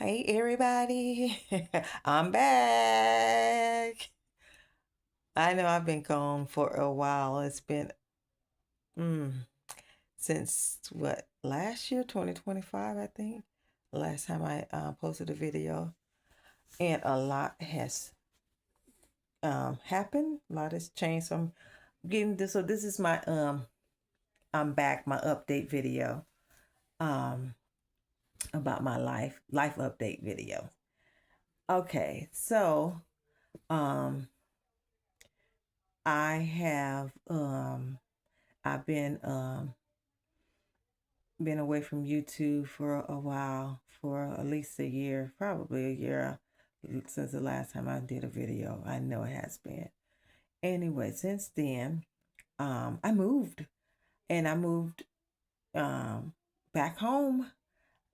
Hey everybody, I'm back. I know I've been gone for a while. It's been mm, since what last year, 2025, I think. Last time I posted a video, and a lot has happened. A lot has changed. So I'm getting this. So this is my I'm back. My update video um about my life update video. Okay, so um I have I've been away from YouTube for a while, for at least a year, probably a year since the last time I did a video. I know it has been. Anyway, since then, I moved and I moved um back home.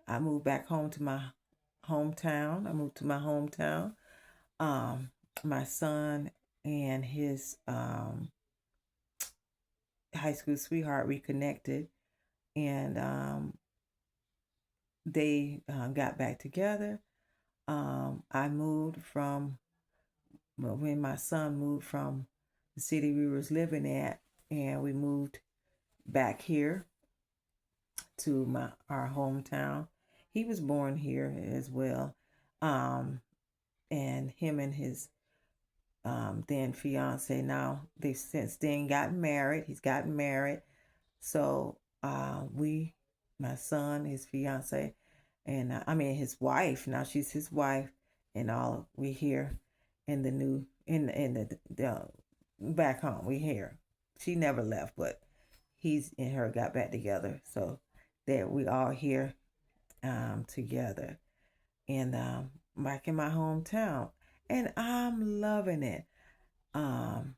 I moved back home to my hometown. I moved to my hometown. Um my son and his high school sweetheart reconnected, and they got back together. I moved from well, when my son moved from the city we was living at, and we moved back here to my our hometown. He was born here as well, um, and him and his then fiance, now they've since then gotten married. He's gotten married, so my son, his fiance, and I mean his wife. Now she's his wife, and all we here in the new in the back home. We here. She never left, but he's and her got back together, so that we all here together and back in my hometown, and I'm loving it. Um,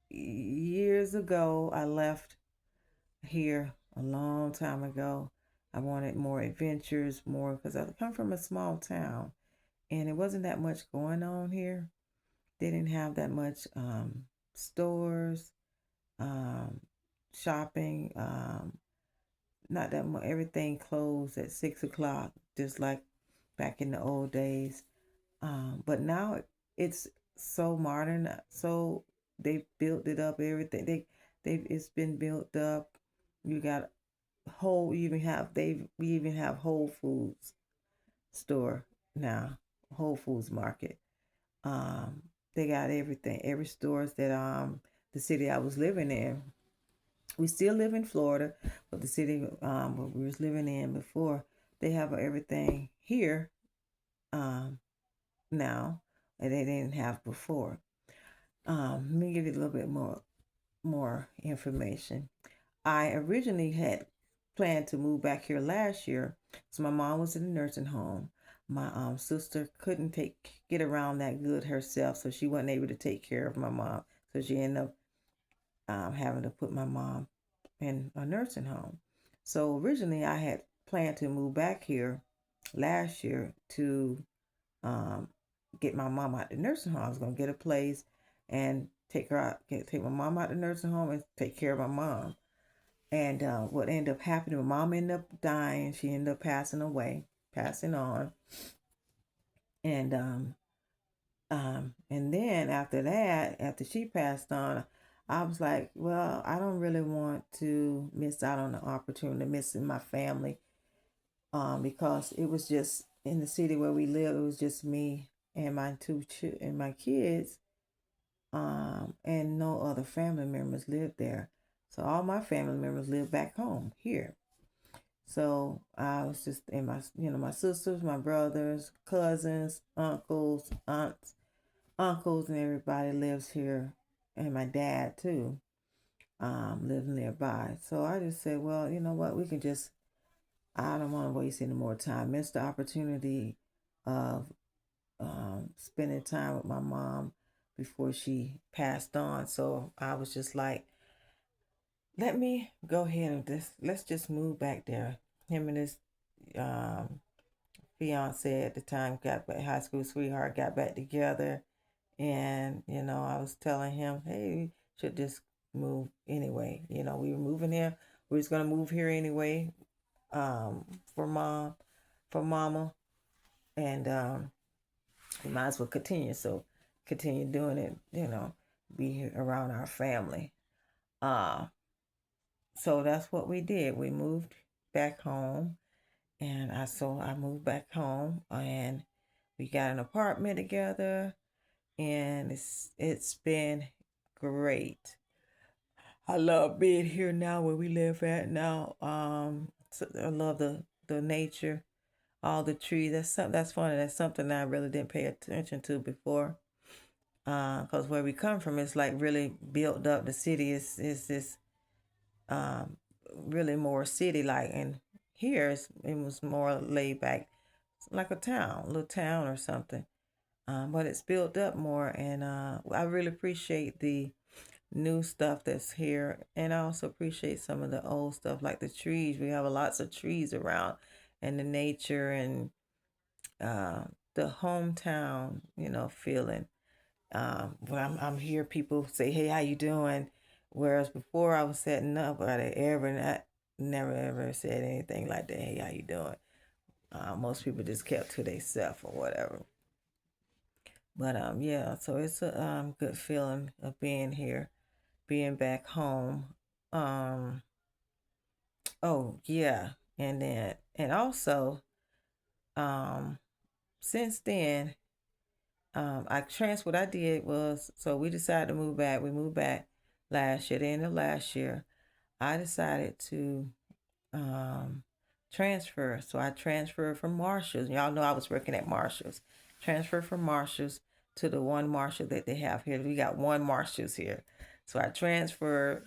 Years ago, I left here a long time ago. I wanted more adventures, more because I come from a small town and it wasn't that much going on here. They didn't have that much stores, um, shopping, not that much. Everything closed at 6 o'clock, just like back in the old days. But now it's so modern. So they built it up. Everything they it's been built up. You got whole. You even have we even have Whole Foods store now. Whole Foods Market. Um, they got everything. Every stores that the city I was living in. We still live in Florida, but the city where we was living in before, they have everything here um now that they didn't have before. Let me give you a little bit more information. I originally had planned to move back here last year, so my mom was in a nursing home. My sister couldn't get around that good herself, so she wasn't able to take care of my mom. So she ended up having to put my mom in a nursing home. So originally, I had planned to move back here last year to um, get my mom out the nursing home. I was gonna get a place and take her out, take my mom out the nursing home and take care of my mom. And what ended up happening, my mom ended up dying. She ended up passing away, passing on. And and then after that, after she passed on, I was like, well, I don't really want to miss out on the opportunity, missing my family, because it was just in the city where we live. It was just me and and my kids, and no other family members lived there. So all my family members live back home here. So I was just in my sisters, my brothers, cousins, uncles, aunts, uncles, and everybody lives here, and my dad too, lives nearby. So I just said, well, you know what, we can just. I don't want to waste any more time. Miss the opportunity of spending time with my mom before she passed on. So I was just like, let me go ahead and let's just move back there. Him and his um, fiance at the time got back, high school sweetheart got back together, and I was telling him, hey, we should just move anyway. We were moving here. We was gonna move here anyway, for mom, for mama, and we might as well continue. So continue doing it, be around our family. Uh, so that's what we did. We moved back home, and I moved back home, and we got an apartment together, and it's been great. I love being here now where we live at now. So I love the nature, all the trees. That's funny. That's something I really didn't pay attention to before. Because where we come from, it's like really built up. The city is this um really more city like, and here it was more laid back, like a town, little town or something. But it's built up more, and I really appreciate the new stuff that's here, and I also appreciate some of the old stuff like the trees. We have lots of trees around, and the nature, and uh, the hometown, feeling. When I'm here, people say, "Hey, how you doing?" Whereas before I was setting up, but I never ever said anything like that. Hey, how you doing? Most people just kept to themselves or whatever. But yeah, so it's a good feeling of being here, being back home. Um, oh yeah, and also um, since then, I transferred. What I did was, so we decided to move back. We moved back last year, the end of last year. I decided to um, transfer. So I transferred from Marshalls. Y'all know I was working at Marshalls. Transferred from Marshalls to the one Marshall that they have here. We got one Marshalls here. So I transferred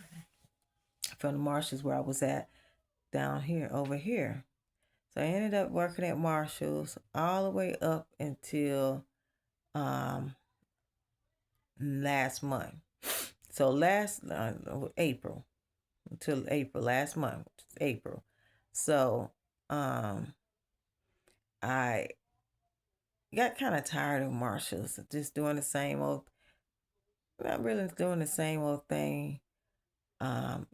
from the Marshalls where I was at down here, over here. So I ended up working at Marshalls all the way up until um, last month. So last April, until April, last month, April. So um, I got kind of tired of Marshalls, just doing the same old, not really doing the same old thing.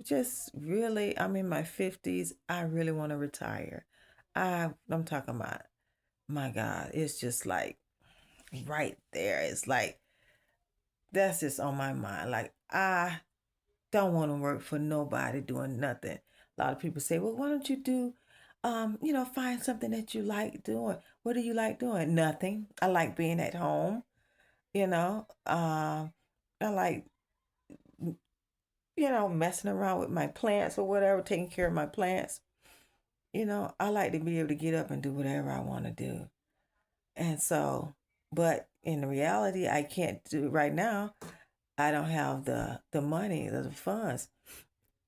Just really, I'm in my 50s. I really want to retire. I'm talking about, my God, it's just like right there. It's like, that's just on my mind. Like, I don't want to work for nobody doing nothing. A lot of people say, well, why don't you do, find something that you like doing. What do you like doing? Nothing. I like being at home, you know. I like, messing around with my plants or whatever, taking care of my plants. I like to be able to get up and do whatever I want to do. And so, but in reality, I can't do it right now. I don't have the money, the funds.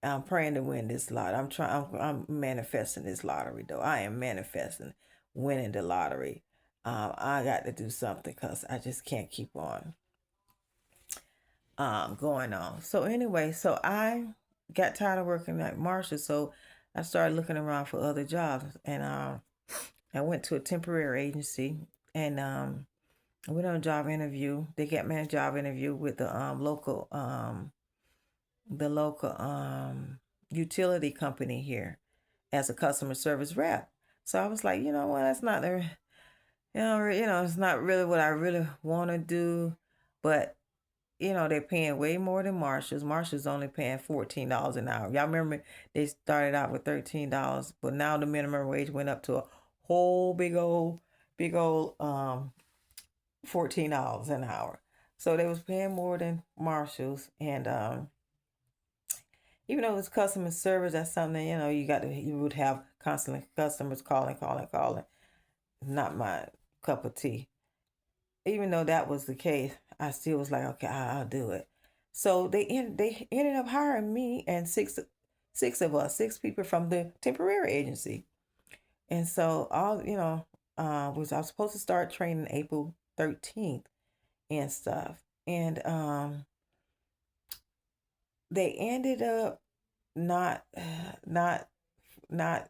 I'm praying to win this lot. I'm manifesting this lottery though. I am manifesting winning the lottery. I got to do something because I just can't keep on going on. So anyway, so I got tired of working at Marshall, so I started looking around for other jobs, and I went to a temporary agency, and I went on a job interview. They got me a job interview with the local utility company here as a customer service rep. So I was like, you know what, that's not the, it's not really what I really want to do, but they're paying way more than Marshalls. Marshalls only paying $14 an hour. Y'all remember they started out with $13, but now the minimum wage went up to a whole big old $14 an hour. So they was paying more than Marshalls, and even though it's customer service, that's something you would have constantly customers calling. Not my cup of tea. Even though that was the case, I still was like, okay, I'll do it. So they ended up hiring me and six people from the temporary agency. And so all I was supposed to start training April 13th and stuff, and they ended up not not not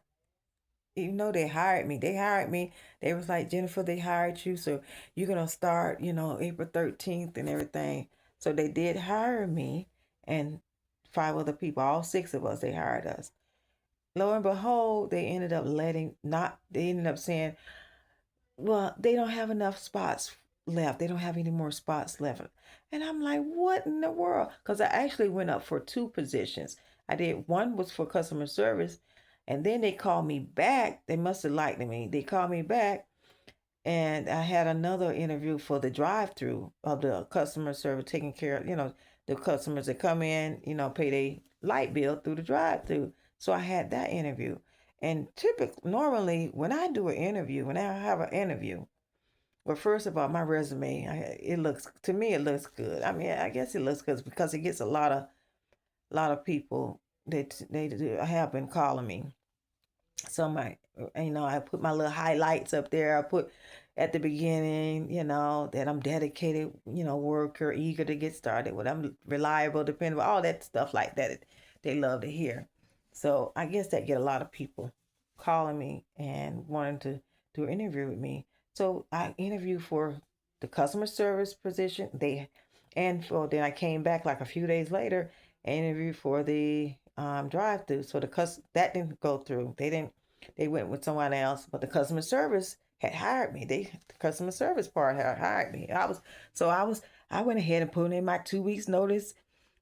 even though they hired me. They was like, Jennifer, they hired you, so you're gonna start, April 13th and everything. So they did hire me and five other people, all six of us, they hired us. lo and behold, they ended up saying, well, they don't have enough spots left. They don't have any more spots left. And I'm like, what in the world? Because I actually went up for two positions. I did one was for customer service, and then they called me back. They must have liked me. They called me back, and I had another interview for the drive-through of the customer service, taking care of, the customers that come in, pay their light bill through the drive-through. So I had that interview. And typically, normally, when I do an interview, when I have an interview, well, first of all, my resume, it looks to me, it looks good. I mean, I guess it looks good because it gets a lot of people that they have been calling me. So I put my little highlights up there. I put at the beginning, that I'm dedicated, worker, eager to get started. What I'm reliable, dependable, all that stuff like that. They love to hear. So I guess that get a lot of people calling me and wanting to do an interview with me. So I interviewed for the customer service position. Then I came back like a few days later and interviewed for the drive-through. So that didn't go through. They went with someone else, but the customer service had hired me. The customer service part had hired me. I went ahead and put in my 2 weeks notice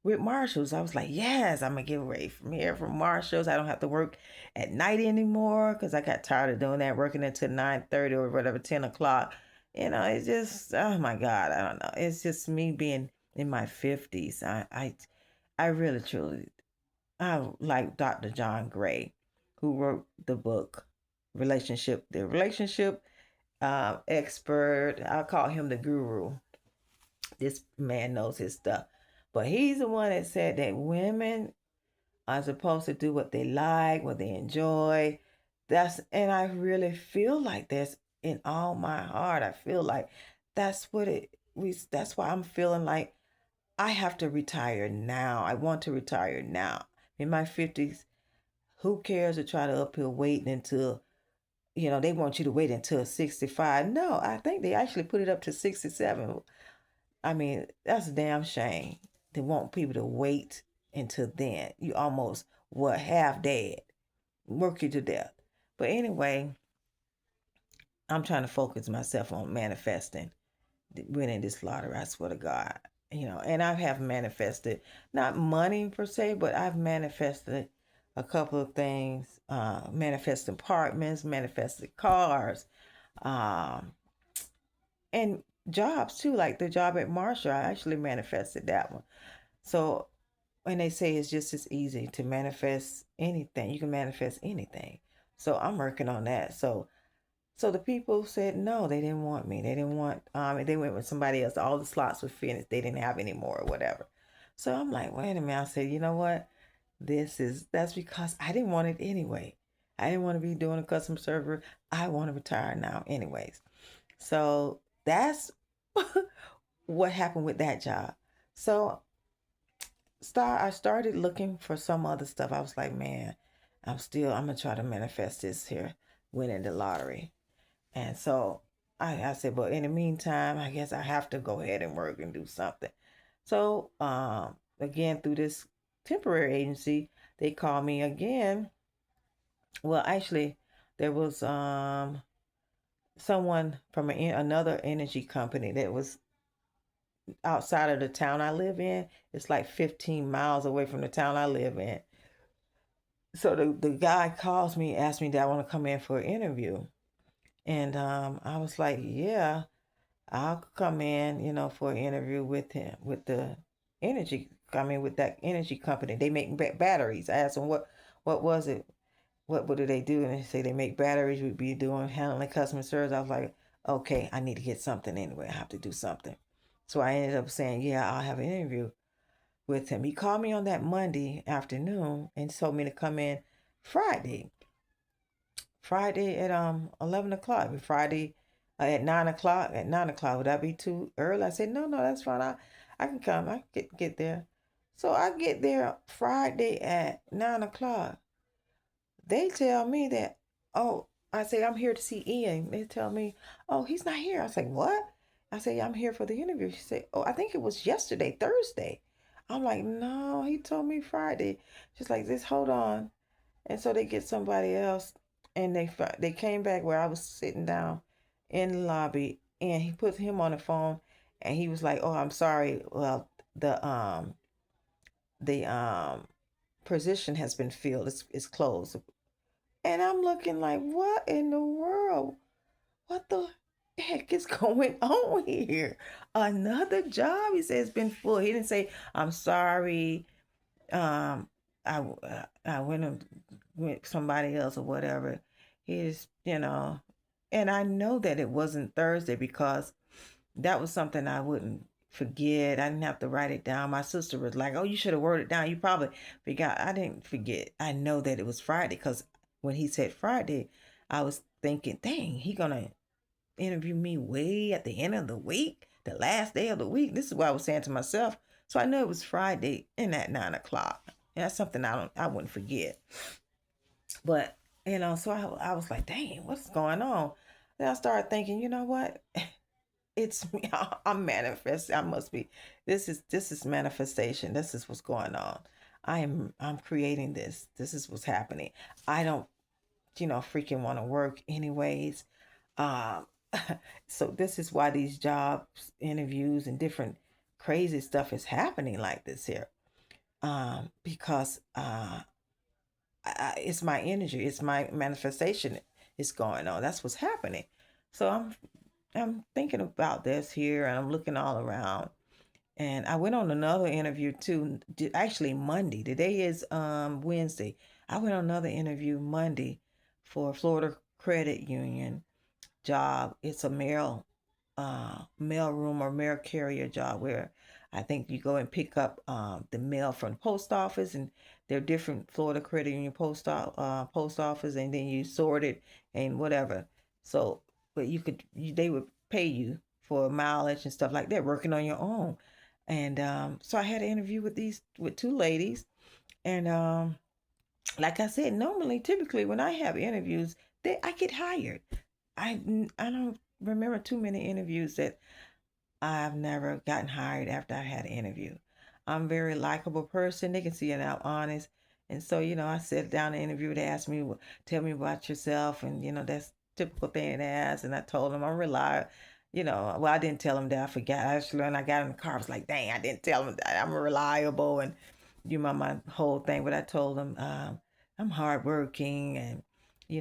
with Marshalls. I was like, yes, I'm gonna get away from here from Marshalls. I don't have to work at night anymore because I got tired of doing that, working until 9:30 or whatever, 10 o'clock. It's just, oh my God, I don't know. It's just me being in my 50s. I really truly, I like Dr. John Gray, who wrote the book The Relationship Expert. I call him the guru. This man knows his stuff. But he's the one that said that women are supposed to do what they like, what they enjoy. And I really feel like this in all my heart. I feel like that's why I'm feeling like I have to retire now. I want to retire now. In my 50s, who cares to try to uphill waiting until, they want you to wait until 65. No, I think they actually put it up to 67. I mean, that's a damn shame. They want people to wait until then. You almost, half dead, work you to death. But anyway, I'm trying to focus myself on manifesting, winning this lottery. I swear to God, and I have manifested not money per se, but I've manifested a couple of things. Manifested apartments, manifested cars, um, and jobs too. Like the job at Marshall, I actually manifested that one. So when they say it's just as easy to manifest anything, you can manifest anything. So I'm working on that. So the people said no, they didn't want me. They didn't want they went with somebody else. All the slots were finished. They didn't have any more or whatever. So I'm like, wait a minute. I said, you know what? That's because I didn't want it anyway. I didn't want to be doing a customer server. I want to retire now anyways. So that's what happened with that job. So I started looking for some other stuff. I was like, man, I'm gonna try to manifest this here, winning the lottery. And so I said, but in the meantime, I guess I have to go ahead and work and do something. So again, through this temporary agency, they called me again. Well, actually, there was someone from another energy company that was outside of the town I live in. It's like 15 miles away from the town I live in. So the guy calls me, asks me, do I want to come in for an interview? And I was like, yeah, I'll come in, for an interview with him, with the with that energy company. They make batteries. I asked them what was it? What do they do? And they say they make batteries. We'd be handling customer service. I was like, okay, I need to get something anyway. I have to do something. So I ended up saying, yeah, I'll have an interview with him. He called me on that Monday afternoon and told me to come in Friday. Friday at 11 o'clock. Friday at 9 o'clock. At 9 o'clock, would that be too early? I said, no, that's fine. I can come. I can get there. So I get there Friday at 9 o'clock. They tell me that, oh, I say I'm here to see Ian. They tell me, oh, he's not here. I say, what? I say, I'm here for the interview. She said, oh, I think it was yesterday, Thursday. I'm like, no, he told me Friday. She's like, just hold on. And so they get somebody else, and they came back where I was sitting down in the lobby, and he put him on the phone, and he was like, "Oh, I'm sorry. Well, the position has been filled. It's closed." And I'm looking like, what in the world? What the heck is going on here? Another job? He said it's been full. He didn't say, "I'm sorry. Um, I went and went somebody else or whatever." He's, and I know that it wasn't Thursday because that was something I wouldn't forget. I didn't have to write it down. My sister was like, "Oh, you should have wrote it down. You probably forgot." I didn't forget. I know that it was Friday because when he said Friday, I was thinking, "Dang, he gonna interview me way at the end of the week, the last day of the week." This is what I was saying to myself. So I know it was Friday and at 9 o'clock. And that's something I wouldn't forget. But so I was like, "Dang, what's going on?" Then I started thinking, you know what? It's me. I'm manifesting. I must be. This is manifestation. This is what's going on. I'm creating this. This is what's happening. I don't, freaking want to work anyways. Um, so this is why these jobs interviews and different crazy stuff is happening like this here. Because it's my energy. It's my manifestation. Is going on. That's what's happening. So I'm thinking about this here, and I'm looking all around. And I went on another interview too. Actually, Monday. Today is Wednesday. I went on another interview Monday for Florida Credit Union job. It's a mail room or mail carrier job where I think you go and pick up the mail from the post office, and there are different Florida Credit Union post office, and then you sort it and whatever. So, but they would pay you for mileage and stuff like that, working on your own. And so I had an interview with two ladies, and like I said, typically when I have interviews, I get hired. I I don't remember too many interviews that I've never gotten hired after I had an interview. I'm a very likable person. They can see that I'm honest. And so, I sat down in the interview. They asked me, "Tell me about yourself." And, that's typical thing to ask. And I told them I'm reliable. Well, I didn't tell them that. I forgot. Actually, when I got in the car, I was like, "Dang, I didn't tell them that I'm reliable." And my whole thing. But I told them I'm hardworking, and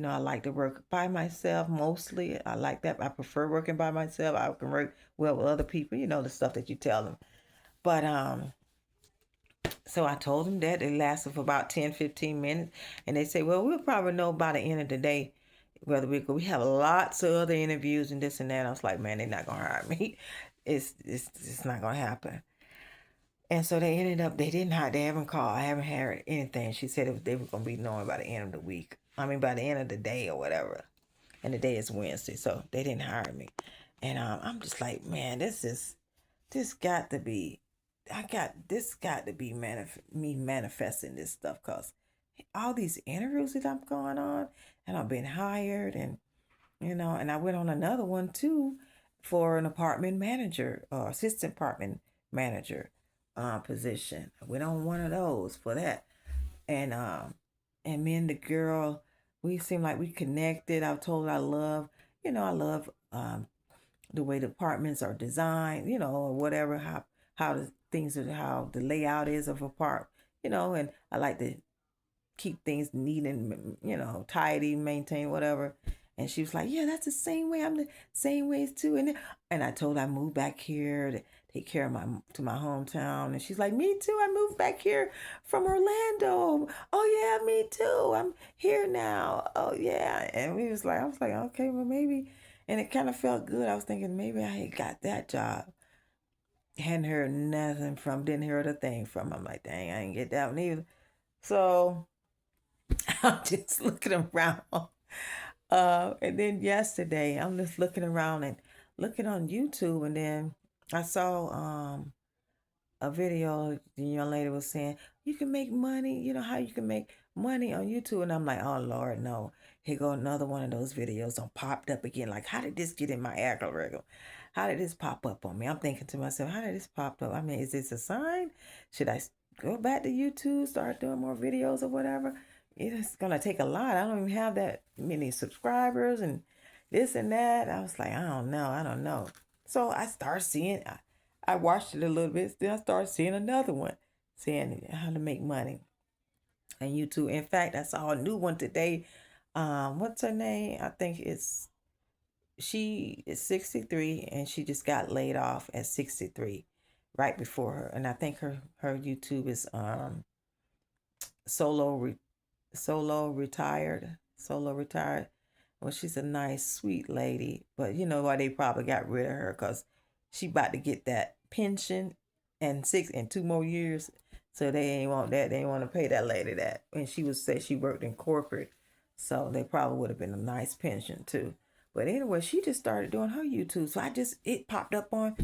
I like to work by myself mostly. I like that. I prefer working by myself. I can work well with other people, the stuff that you tell them. But so I told them that. It lasted for about 10, 15 minutes. And they say, "Well, we'll probably know by the end of the day whether we have lots of other interviews and this and that." I was like, "Man, they're not gonna hire me. It's not gonna happen." And so they didn't hire, they haven't called, I haven't heard anything. She said they were going to be knowing by the end of the week. I mean, by the end of the day or whatever. And the day is Wednesday, so they didn't hire me. And I'm just like, man, this got to be, this got to be me manifesting this stuff, because all these interviews that I'm going on, and I've been hired, and, and I went on another one too for an apartment manager or assistant apartment manager position. I went on one of those for that. And me and the girl, we seemed like we connected. I told her I love the way the apartments are designed, or whatever, how the things are, how the layout is of a park, and I like to keep things neat and, tidy, maintain whatever. And she was like, "Yeah, that's the same way. I'm the same ways too." And I told her I moved back here to take care of my hometown. And she's like, "Me too. I moved back here from Orlando. Oh yeah, me too. I'm here now. Oh yeah." And I was like, "Okay, well maybe." And it kind of felt good. I was thinking maybe I had got that job. Hadn't heard nothing from, didn't hear a thing from. I'm like, "Dang, I ain't get that one either." So I'm just looking around. And then yesterday, I'm just looking around and looking on YouTube, and then I saw a video. The young lady was saying you can make money. You know how you can make money on YouTube, and I'm like, "Oh Lord, no!" Here go another one of those videos on popped up again. Like, how did this get in my algorithm? How did this pop up on me? I'm thinking to myself, how did this pop up? I mean, is this a sign? Should I go back to YouTube, start doing more videos or whatever? it's gonna take a lot. I don't even have that many subscribers and this and that. I was like, I don't know. So I started seeing. I watched it a little bit. Then I started seeing another one saying how to make money on YouTube. In fact, I saw a new one today. What's her name? I think she is 63 and she just got laid off at 63 right before her. And I think her YouTube is solo re, solo retired. Well, she's a nice sweet lady, but you know why they probably got rid of her, because she about to get that pension and 2 more years. So they ain't want that. They ain't want to pay that lady that. And she was said she worked in corporate, so they probably would have been a nice pension too. But anyway, she just started doing her YouTube. So it popped up on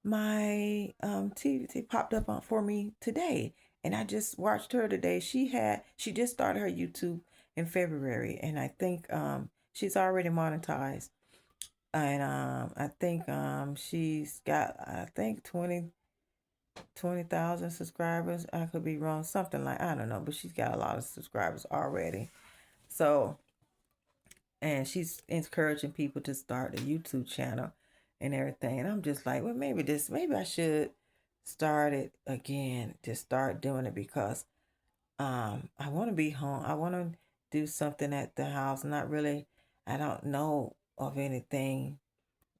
my TV. It popped up on for me today, and I just watched her today. She just started her YouTube in February, and I think she's already monetized. And I think she's got, I think 20,000 subscribers. I could be wrong, something like, I don't know, but she's got a lot of subscribers already. So, and she's encouraging people to start a YouTube channel and everything. And I'm just like, well, maybe I should start it again, just start doing it, because I want to be home. I want to do something at the house. Not really, I don't know of anything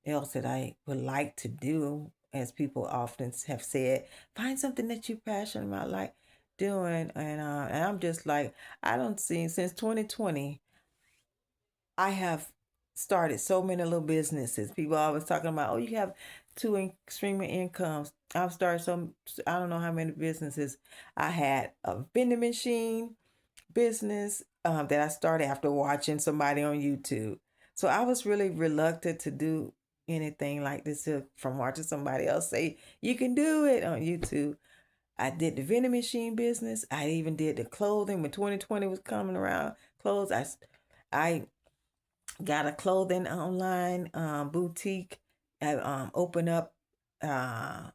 else that I would like to do. As people often have said, find something that you're passionate about, like doing. And I'm just like, I don't see, since 2020, I have started so many little businesses. People always talking about, oh, you have streaming incomes. I've started I don't know how many businesses. I had a vending machine business that I started after watching somebody on YouTube. So I was really reluctant to do anything like this from watching somebody else say you can do it on YouTube. I did the vending machine business. I even did the clothing when 2020 was coming around. Clothes. I got a clothing online boutique. I opened up. No,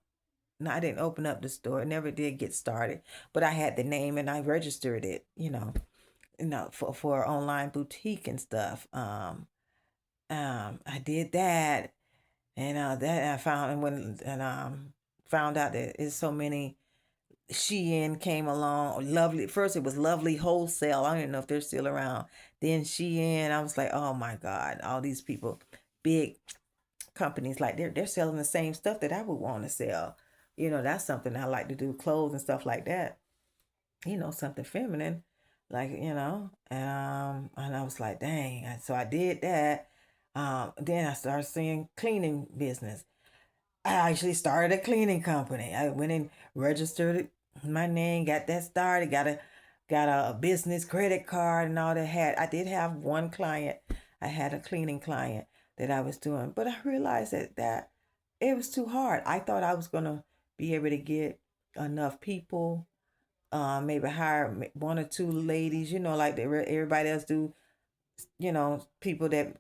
I didn't open up the store. It never did get started, but I had the name and I registered it. For online boutique and stuff. I did that, and that I found, found out that there's so many. Shein came along. Lovely. First, it was Lovely Wholesale. I don't even know if they're still around. Then Shein. I was like, oh my God, all these people, big companies, like they're selling the same stuff that I would want to sell. That's something I like to do, clothes and stuff like that. Something feminine, like, and I was like, dang. So I did that. Then I started seeing cleaning business. I actually started a cleaning company. I went and registered my name, got that started, got a business credit card and all that. I did have one client. I had a cleaning client that I was doing, but I realized that it was too hard. I thought I was gonna be able to get enough people, maybe hire one or two ladies, like everybody else do, people that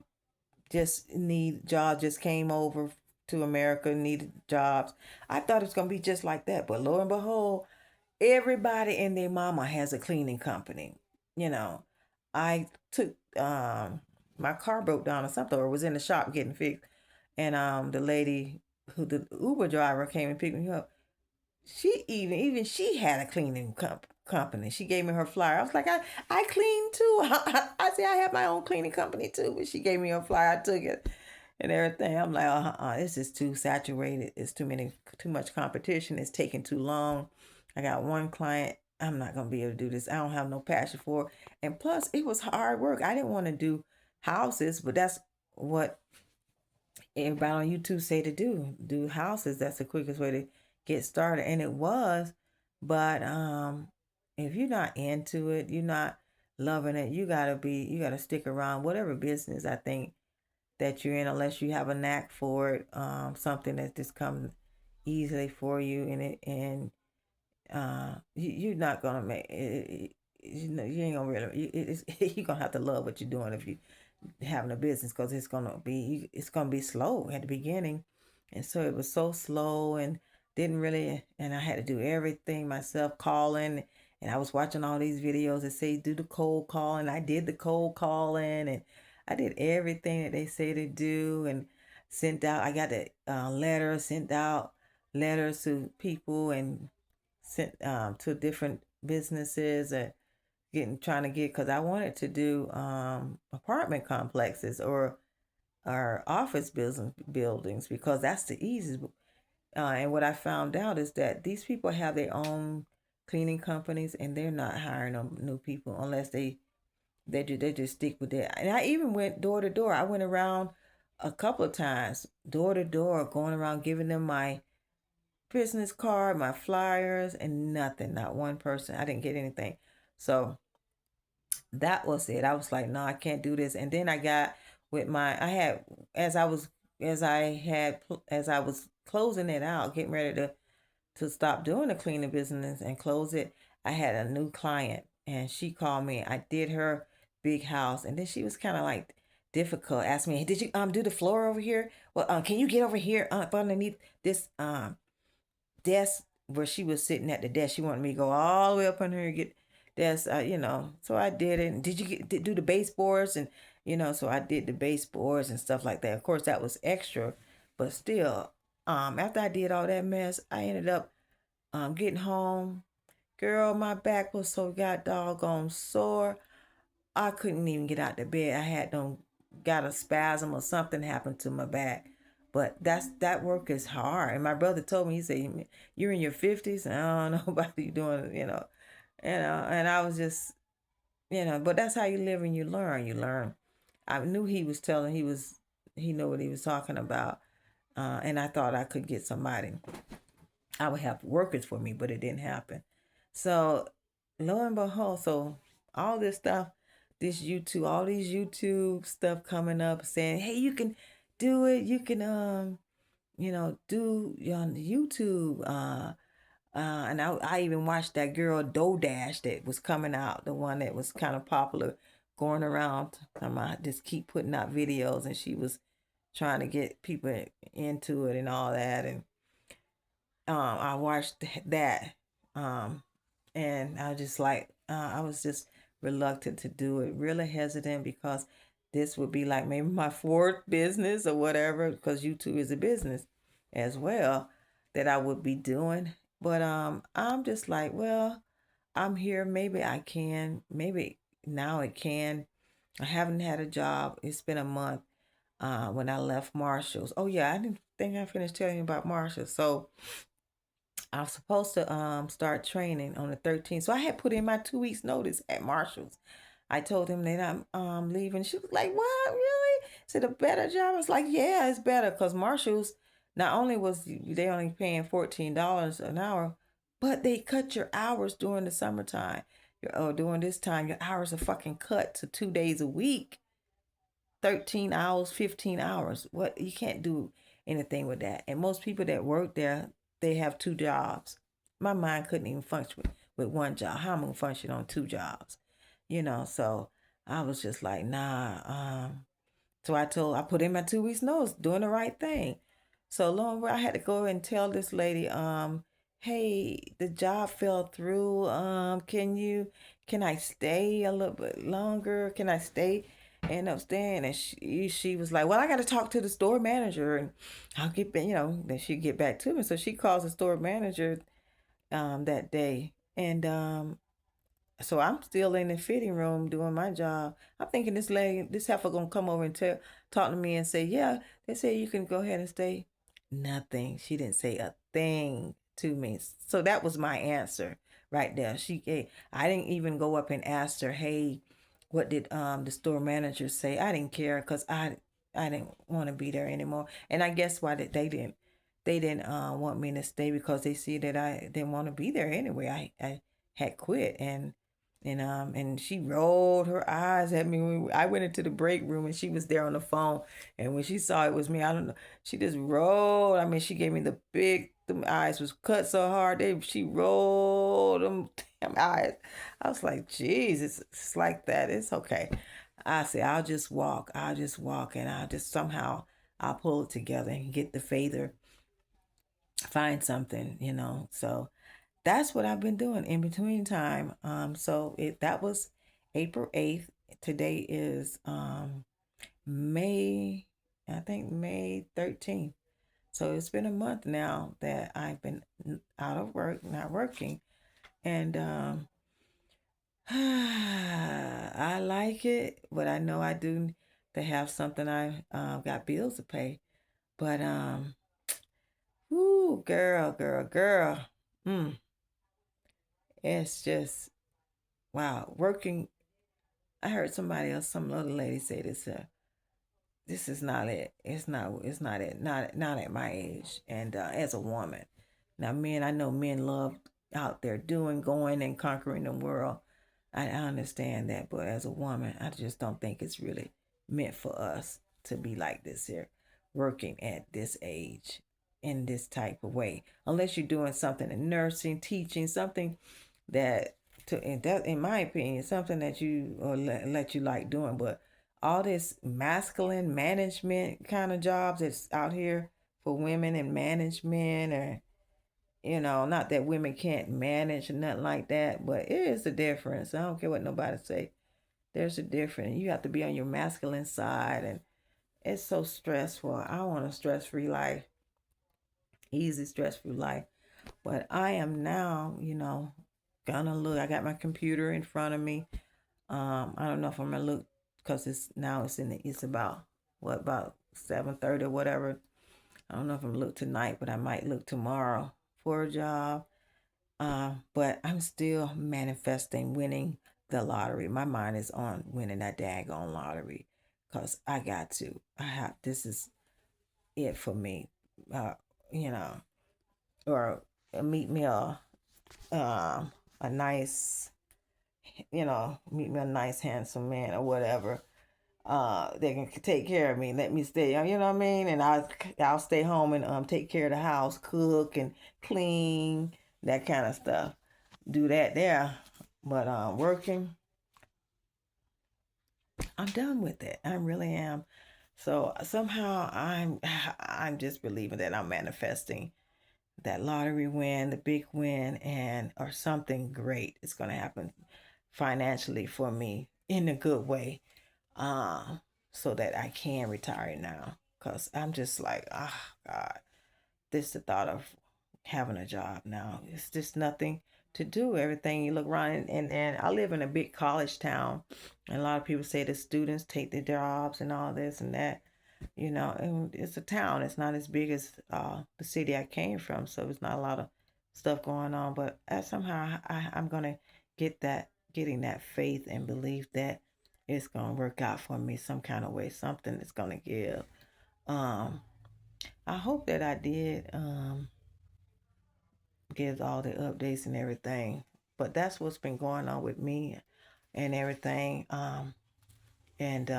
just need jobs, just came over to America, needed jobs. I thought it was gonna be just like that, but lo and behold, everybody and their mama has a cleaning company. You know, I took my car broke down or something, or was in the shop getting fixed, and the lady the Uber driver came and picked me up. She even she had a cleaning company. She gave me her flyer. I was like, I clean too. I say I have my own cleaning company too. But she gave me a flyer. I took it and everything. I'm like, this is too saturated. It's too much competition. It's taking too long. I got one client. I'm not gonna be able to do this. I don't have no passion for it. And plus, it was hard work. I didn't want to do houses, but that's what everybody on YouTube say to do houses. That's the quickest way to get started, and it was. But if you're not into it, you're not loving it, you gotta stick around whatever business I think that you're in, unless you have a knack for it, something that just comes easily for you, you're not gonna make it. You ain't gonna really. You're gonna have to love what you're doing if you having a business, because it's gonna be slow at the beginning. And so it was so slow, and didn't really, and I had to do everything myself, calling And I was watching all these videos that say do the cold call, and I did the cold calling, and I did everything that they say to do, and sent out. I got the letter, sent out letters to people, and sent to different businesses, and trying to get, because I wanted to do apartment complexes or office buildings, because that's the easiest. And what I found out is that these people have their own cleaning companies, and they're not hiring new people unless they just stick with that. And I even went door to door. I went around a couple of times, door to door, going around giving them my business card, my flyers, and nothing. Not one person. I didn't get anything. So that was it. I was like, no, I can't do this. And then I got with my, I had, as I was, as I was closing it out, getting ready to stop doing the cleaning business and close it, I had a new client, and she called me. I did her big house, and then she was kind of like difficult. Asked me, hey, did you do the floor over here? Well, can you get over here up underneath this desk where she was sitting at the desk? She wanted me to go all the way up on her and get desk, So I did it. And did you do the baseboards? And so I did the baseboards and stuff like that. Of course, that was extra, but still, after I did all that mess, I ended up getting home. Girl, my back was so god doggone sore. I couldn't even get out the bed. I had got a spasm or something happened to my back. But that work is hard. And my brother told me, he said, you're in your 50s, and I don't know about you doing, and I was just, but that's how you live and you learn. You learn. I knew he knew what he was talking about. And I thought I could get somebody. I would have workers for me, but it didn't happen. So lo and behold, so all this stuff, all these YouTube stuff coming up saying, hey, you can do it. You can, do on YouTube. And I even watched that girl Dodash that was coming out, the one that was kind of popular, going around. Just keep putting out videos, and she was trying to get people into it and all that. And I watched that, and I was just like, I was just reluctant to do it, really hesitant, because this would be like maybe my fourth business or whatever, because YouTube is a business as well that I would be doing. But I'm just like, well, I'm here. Maybe I can. Maybe now it can. I haven't had a job. It's been a month when I left Marshall's. Oh yeah, I didn't think I finished telling you about Marshall's. So I was supposed to start training on the 13th. So I had put in my 2 weeks notice at Marshall's. I told him that I'm leaving. She was like, what, really? Is it a better job? I was like, yeah, it's better, because Marshall's, not only was they only paying $14 an hour, but they cut your hours during the summertime. During this time, your hours are fucking cut to 2 days a week. 13 hours, 15 hours. What, you can't do anything with that. And most people that work there, they have two jobs. My mind couldn't even function with one job. How am I gonna function on two jobs? So I was just like, nah. So I put in my 2 weeks notice, doing the right thing. So lo and behold, I had to go and tell this lady, hey, the job fell through. Can I stay a little bit longer? Can I stay? End up staying, and she was like, well, I got to talk to the store manager, and I'll get back, then she'd get back to me. So she calls the store manager that day, and so I'm still in the fitting room doing my job. I'm thinking this heifer gonna come over and talk to me and say, yeah, they say you can go ahead and stay. Nothing. She didn't say a thing to me. So that was my answer right there. I didn't even go up and ask her, hey, what did the store manager say? I didn't care, because I didn't want to be there anymore. And I guess why they didn't want me to stay, because they see that I didn't want to be there anyway. I had quit, and she rolled her eyes at me when I went into the break room, and she was there on the phone. And when she saw it was me, I don't know, she just rolled. I mean, she gave me them eyes was cut so hard. She rolled them damn eyes. I was like, geez, it's like that. It's okay. I said, I'll just walk, and I'll just somehow I'll pull it together and get the father, find something. So that's what I've been doing in between time. So that was April 8th. Today is May, I think May 13th. So it's been a month now that I've been out of work, not working. And I like it, but I know I do to have something. I got bills to pay. But whoo, girl. Mm, it's just wow. Working, I heard somebody else, some other lady say this. This is not it. It's not. It's not it. Not at my age. And as a woman, now men, I know men love out there doing, going, and conquering the world. I understand that, but as a woman, I just don't think it's really meant for us to be like this here, working at this age in this type of way. Unless you're doing something in nursing, teaching, something that in my opinion, something that you or let you like doing. But all this masculine management kind of jobs that's out here for women in management, or not that women can't manage or nothing like that, but it is a difference. I don't care what nobody say. There's a difference. You have to be on your masculine side, and it's so stressful. I want a stress-free life, easy stress-free life. But I am now, gonna look. I got my computer in front of me. I don't know if I'm gonna look because it's about what, about 7:30 or whatever. I don't know if I'm gonna look tonight, but I might look tomorrow for a job. But I'm still manifesting winning the lottery. My mind is on winning that daggone lottery because I got to. This is it for me. Uh, you know, or meet me a nice, meet me a nice handsome man or whatever. They can take care of me, let me stay. You know what I mean? And I'll stay home and take care of the house, cook and clean, that kind of stuff. Do that there. But working, I'm done with it. I really am. So somehow I'm just believing that I'm manifesting that lottery win, the big win, and or something great is going to happen financially for me in a good way, um, so that I can retire now. Cause I'm just like, God, this the thought of having a job now. It's just nothing to do. Everything you look around, and I live in a big college town, and a lot of people say the students take the jobs and all this and that. And it's a town. It's not as big as the city I came from, so it's not a lot of stuff going on. But somehow I'm gonna getting that faith and belief that it's gonna work out for me some kind of way. Something is gonna give. Um, I hope that I did give all the updates and everything. But that's what's been going on with me and everything. And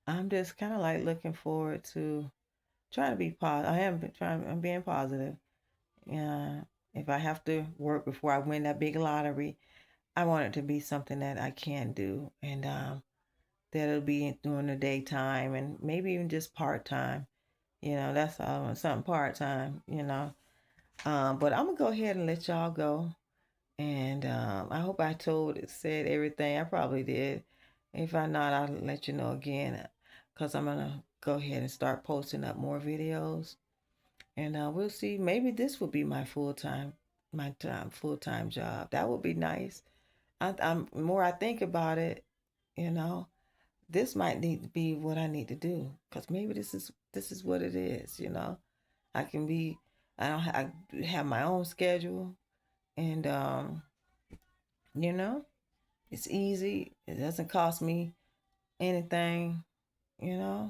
I'm just kind of like looking forward to trying to be positive. I'm being positive. Yeah. If I have to work before I win that big lottery, I want it to be something that I can do, and that it'll be during the daytime and maybe even just part time. That's all I want, something part time. But I'm gonna go ahead and let y'all go, and I hope I said everything. I probably did. If I not, I'll let you know again, cause I'm gonna go ahead and start posting up more videos. And we'll see. Maybe this will be my full time job. That would be nice. I'm more I think about it, you know, this might need to be what I need to do, because maybe this is what it is. I can be. I have my own schedule, and you know, it's easy. It doesn't cost me anything.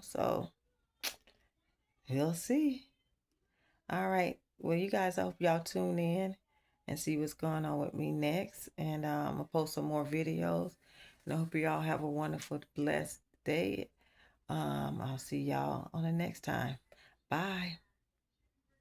So we'll see. All right. Well, you guys, I hope y'all tune in and see what's going on with me next. And I'm going to post some more videos. And I hope y'all have a wonderful, blessed day. I'll see y'all on the next time. Bye.